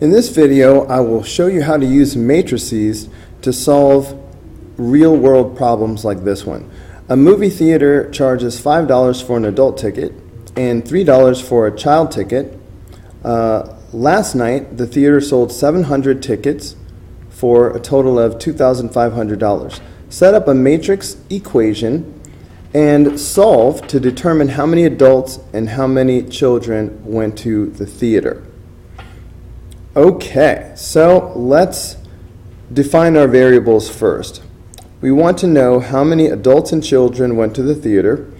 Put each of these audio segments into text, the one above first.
In this video, I will show you how to use matrices to solve real-world problems like this one. A movie theater charges $5 for an adult ticket and $3 for a child ticket. Last night, the theater sold 700 tickets for a total of $2,500. Set up a matrix equation and solve to determine how many adults and how many children went to the theater. Okay, so let's define our variables first. We want to know how many adults and children went to the theater.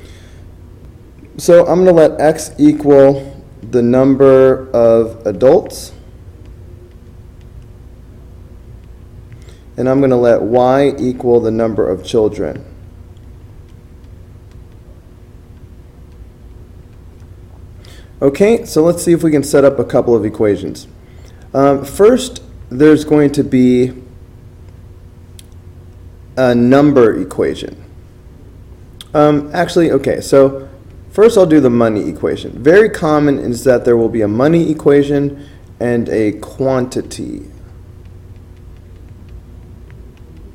So I'm going to let x equal the number of adults, and I'm going to let y equal the number of children. Okay, so let's see if we can set up a couple of equations. First, there's going to be a number equation. Okay, so first I'll do the money equation. Very common is that there will be a money equation and a quantity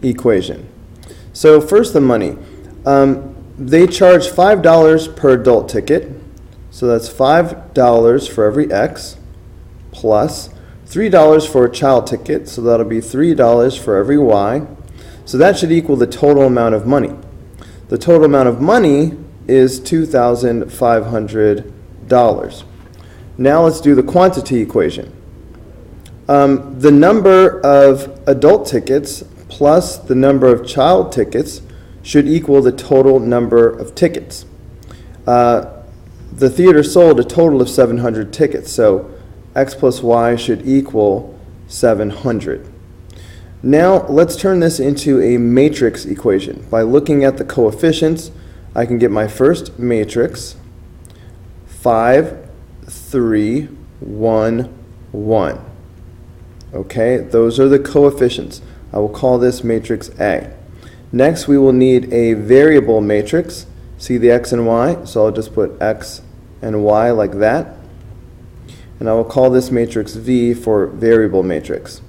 equation. So first the money. They charge $5 per adult ticket, so that's $5 for every x, plus $3 for a child ticket, so that'll be $3 for every y. So that should equal the total amount of money. The total amount of money is $2,500. Now let's do the quantity equation. The number of adult tickets plus the number of child tickets should equal the total number of tickets. The theater sold a total of 700 tickets, so x plus y should equal 700. Now let's turn this into a matrix equation. By looking at the coefficients, I can get my first matrix, 5, 3, 1, 1. Okay, those are the coefficients. I will call this matrix A. Next, we will need a variable matrix. See the x and y, so I'll just put x and y like that. And I will call this matrix V for variable matrix.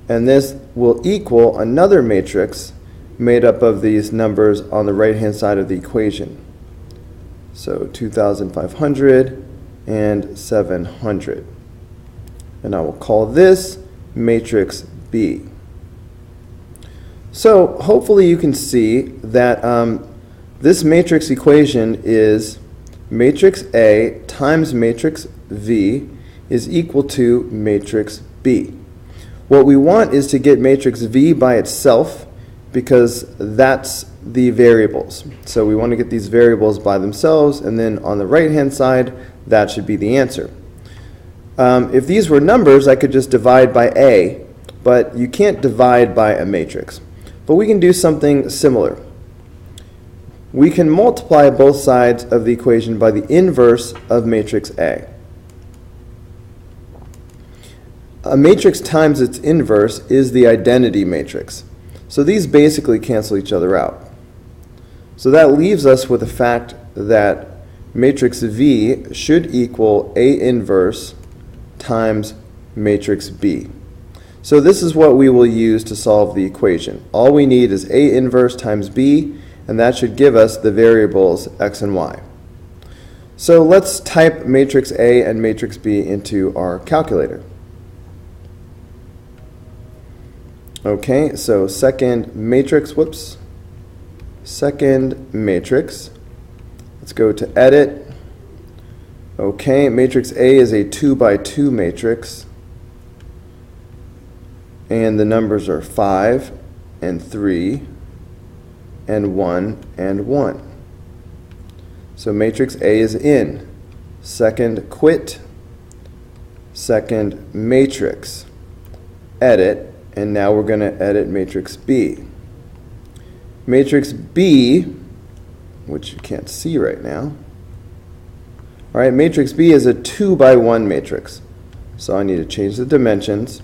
And this will equal another matrix made up of these numbers on the right-hand side of the equation. So 2,500 and 700. And I will call this matrix B. So hopefully you can see that this matrix equation is matrix A times matrix V is equal to matrix B. What we want is to get matrix V by itself because that's the variables. So we want to get these variables by themselves, and then on the right hand side that should be the answer. If these were numbers, I could just divide by A, but you can't divide by a matrix. But we can do something similar. We can multiply both sides of the equation by the inverse of matrix A. A matrix times its inverse is the identity matrix. So these basically cancel each other out. So that leaves us with the fact that matrix V should equal A inverse times matrix B. So this is what we will use to solve the equation. All we need is A inverse times B, and that should give us the variables x and y. So let's type matrix A and matrix B into our calculator. Okay, so second matrix, let's go to edit. Okay, matrix A is a 2 by 2 matrix, and the numbers are 5 and 3 and 1 and 1. So matrix A is in. Second quit, second matrix, edit, and now we're going to edit matrix B. Matrix B, which you can't see right now. All right, matrix B is a 2 by 1 matrix. So I need to change the dimensions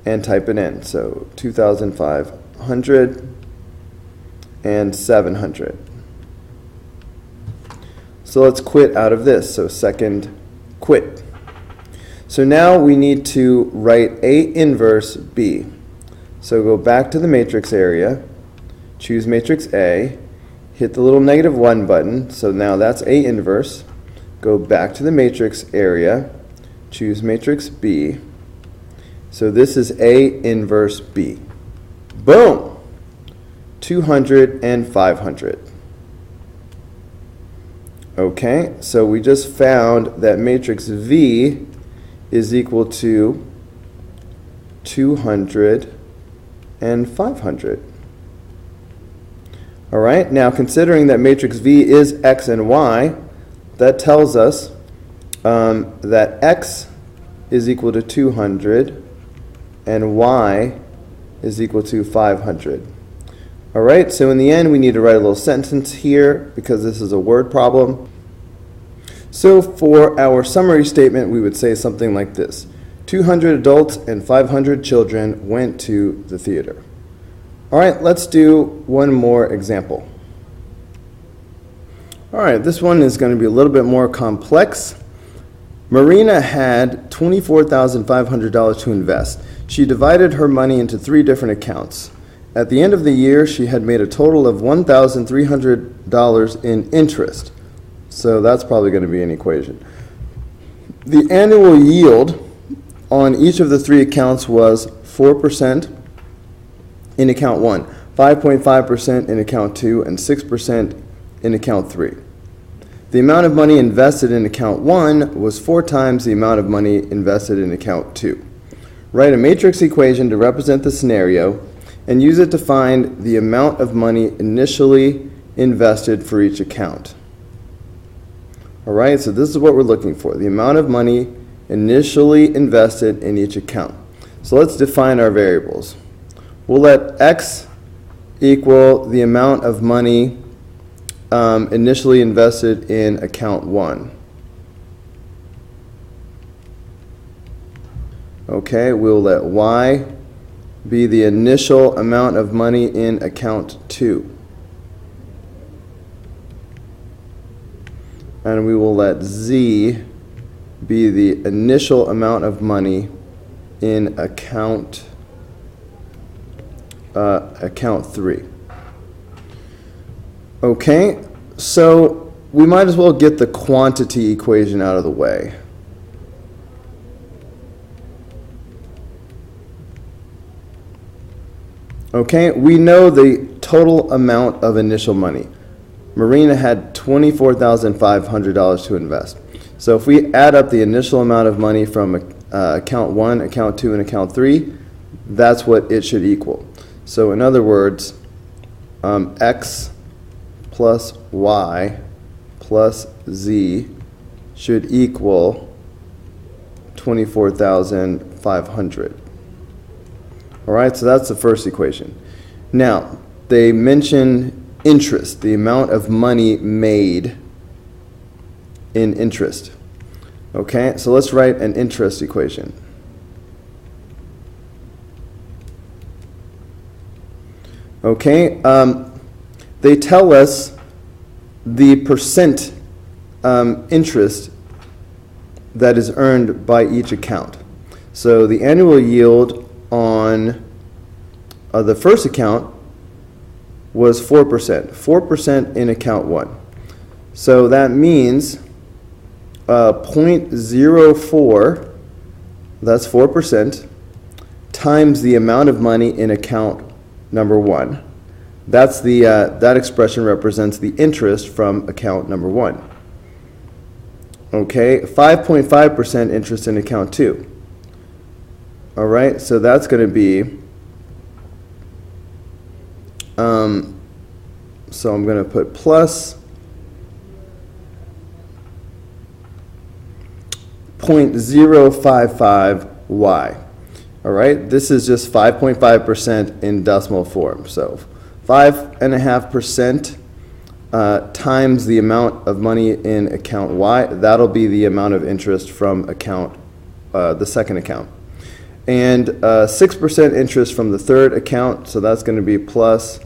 and type it in. So 2,500 and 700. So let's quit out of this. So second quit. So now we need to write A inverse B. So go back to the matrix area, choose matrix A, hit the little -1 button, so now that's A inverse. Go back to the matrix area, choose matrix B. So this is A inverse B. Boom! 200 and 500. Okay, so we just found that matrix V is equal to 200 and 500. All right, now considering that matrix V is X and Y, that tells us that X is equal to 200 and Y is equal to 500. All right, so in the end, we need to write a little sentence here because this is a word problem. So for our summary statement, we would say something like this. 200 adults and 500 children went to the theater. All right, let's do one more example. All right, this one is going to be a little bit more complex. Marina had $24,500 to invest. She divided her money into 3 different accounts. At the end of the year, she had made a total of $1,300 in interest. So that's probably going to be an equation. The annual yield on each of the 3 accounts was 4% in account 1, 5.5% in account 2, and 6% in account 3. The amount of money invested in account 1 was 4 times the amount of money invested in account 2. Write a matrix equation to represent the scenario and use it to find the amount of money initially invested for each account. All right, so this is what we're looking for, the amount of money initially invested in each account. So let's define our variables. We'll let X equal the amount of money initially invested in account 1. Okay, we'll let Y be the initial amount of money in account 2. And we will let Z be the initial amount of money in account 3. Okay, so we might as well get the quantity equation out of the way. Okay, we know the total amount of initial money. Marina had $24,500 to invest. So if we add up the initial amount of money from account 1, account 2, and account 3, that's what it should equal. So in other words, X plus Y plus Z should equal 24,500. All right, so that's the first equation. Now, they mention interest, the amount of money made in interest. Okay, so let's write an interest equation. Okay, they tell us the percent interest that is earned by each account. So the annual yield on the first account was 4%, 4% in account 1. So that means 0.04, that's 4%, times the amount of money in account number 1. That's the, that expression represents the interest from account number 1. Okay, 5.5% interest in account 2. All right, so that's going to be, so I'm going to put plus 0.055y. All right, this is just 5.5% in decimal form. So 5.5% times the amount of money in account Y, that'll be the amount of interest from account, the second account. And 6% interest from the third account, so that's going to be plus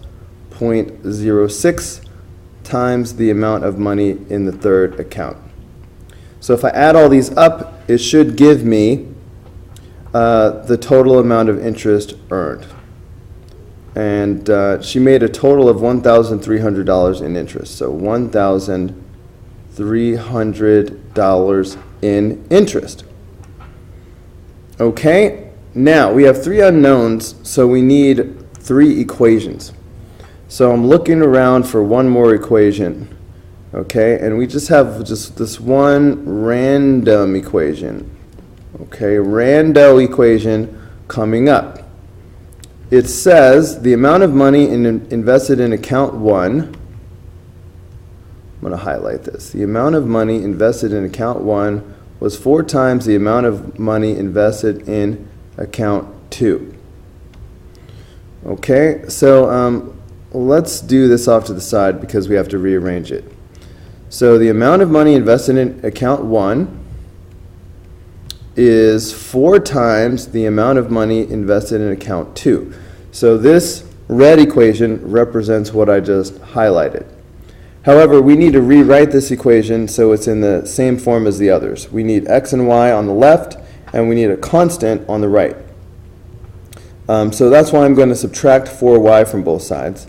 0.06 times the amount of money in the third account. So if I add all these up, it should give me the total amount of interest earned. And she made a total of $1,300 in interest. So $1,300 in interest. Okay, now we have three unknowns, so we need three equations. So I'm looking around for one more equation. Okay, and we just have this one random equation. Okay, rando equation coming up. It says the amount of money invested in account 1, I'm going to highlight this. The amount of money invested in account 1 was 4 times the amount of money invested in account 2. Okay, so let's do this off to the side because we have to rearrange it. So the amount of money invested in account 1 is 4 times the amount of money invested in account 2. So this red equation represents what I just highlighted. However, we need to rewrite this equation so it's in the same form as the others. We need x and y on the left, and we need a constant on the right. So that's why I'm going to subtract 4y from both sides,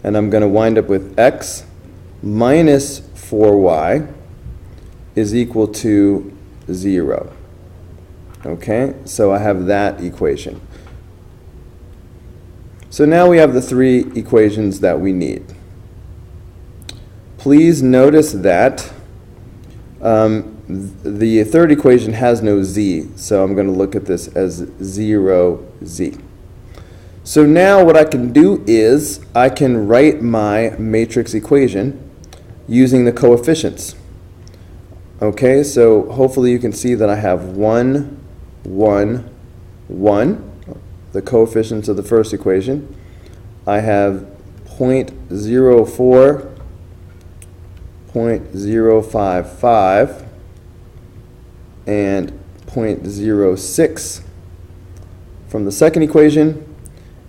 and I'm going to wind up with x minus 4y is equal to 0. Okay, so I have that equation. So now we have the three equations that we need. Please notice that the third equation has no z, so I'm going to look at this as 0z. So now what I can do is I can write my matrix equation using the coefficients. Okay, so hopefully you can see that I have 1, 1, 1, the coefficients of the first equation. I have 0.04, 0.055, and 0.06 from the second equation,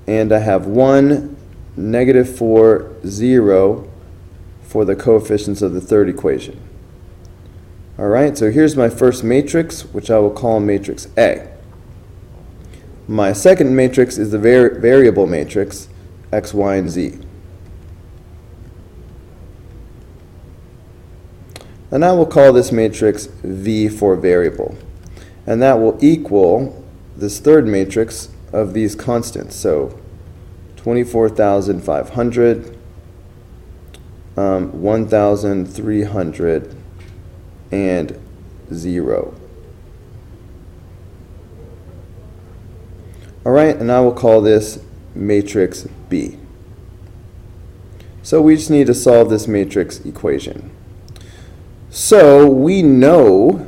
and I have 1, -4, 0 for the coefficients of the third equation. All right, so here's my first matrix, which I will call matrix A. My second matrix is the variable matrix, x, y, and z. And I will call this matrix V for variable. And that will equal this third matrix of these constants. So 24,500, 1,300, and 0. All right, and I will call this matrix B. So we just need to solve this matrix equation. So we know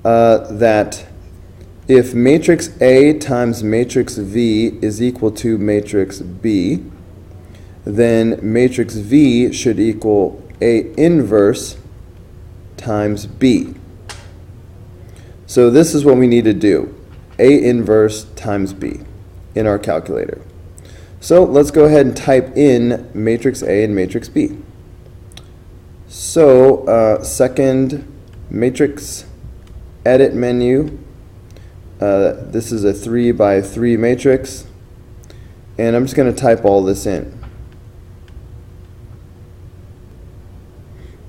that if matrix A times matrix V is equal to matrix B, then matrix V should equal A inverse times B. So this is what we need to do, A inverse times B in our calculator. So let's go ahead and type in matrix A and matrix B. So second matrix, edit menu. This is a 3 by 3 matrix, and I'm just going to type all this in.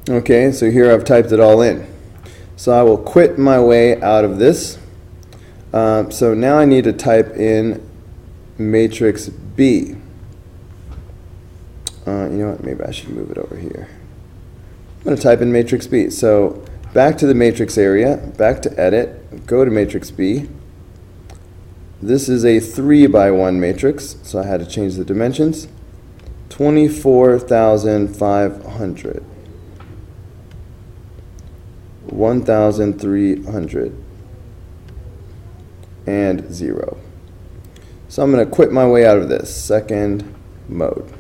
Okay, so here I've typed it all in. So I will quit my way out of this. So now I need to type in matrix B. You know what, maybe I should move it over here. I'm going to type in matrix B. So back to the matrix area, back to edit, go to matrix B. This is a 3 by 1 matrix, so I had to change the dimensions. 24,500. 1,300. And 0. So I'm going to quit my way out of this, second mode.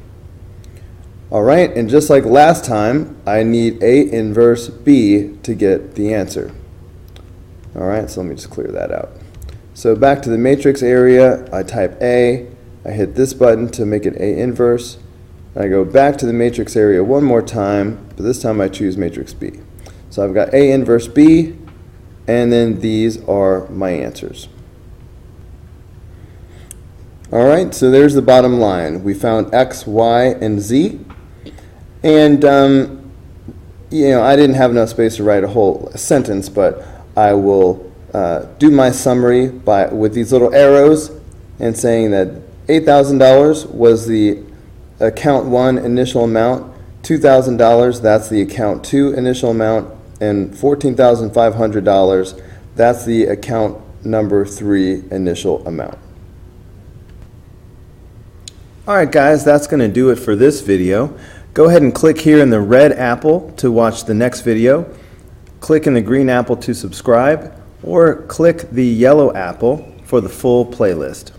Alright, and just like last time, I need A inverse B to get the answer. Alright, so let me just clear that out. So back to the matrix area, I type A, I hit this button to make it A inverse, I go back to the matrix area one more time, but this time I choose matrix B. So I've got A inverse B, and then these are my answers. All right, so there's the bottom line. We found X, Y, and Z. And, I didn't have enough space to write a whole sentence, but I will do my summary with these little arrows and saying that $8,000 was the account 1 initial amount, $2,000, that's the account 2 initial amount, and $14,500, that's the account number 3 initial amount. Alright guys, that's going to do it for this video. Go ahead and click here in the red apple to watch the next video. Click in the green apple to subscribe, or click the yellow apple for the full playlist.